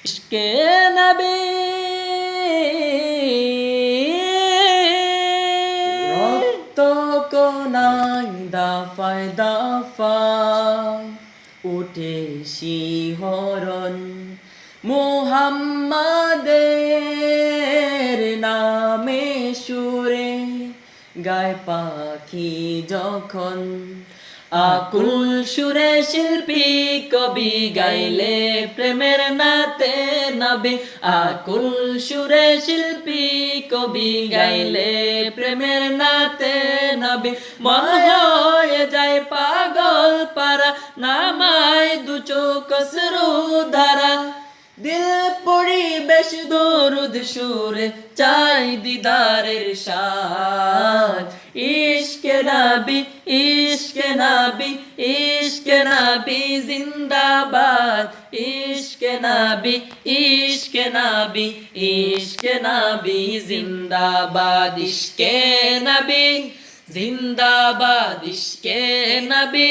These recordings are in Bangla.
ইশকে নবী রক্ত কোনাই দফায় দফায় উঠে শিহরণ মুহাম্মাদের নামে সুরে গায় পাখি যখন আকুল সুরে শিল্পী কবি গাইলে প্রেমের নাতে নবী আকুল সুরে শিল্পী কবি গাইলে প্রেমের নাতে নবী মন হয়ে যায় পাগল পারা নামায় দু চোখ অশ্রু ধারা দিল পরিবেশ দরুদ সুরে চাই দিদারের সাথ ইশকে নবী ইশকে নবী ইশকে নবী জিন্দাবাদ ইশকে নবী ইশকে নবী ইশকে নবী জিন্দাবাদ ইশকে নবী জিন্দাবাদ ইশকে নবী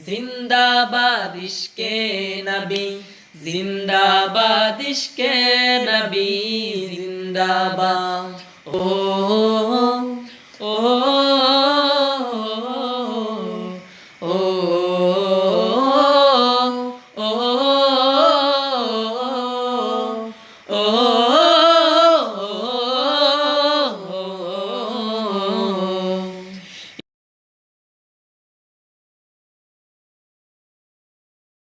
জিন্দাবাদ ইশকে নবী জিন্দাবাদ ইশকে নবী জিন্দাবাদ ও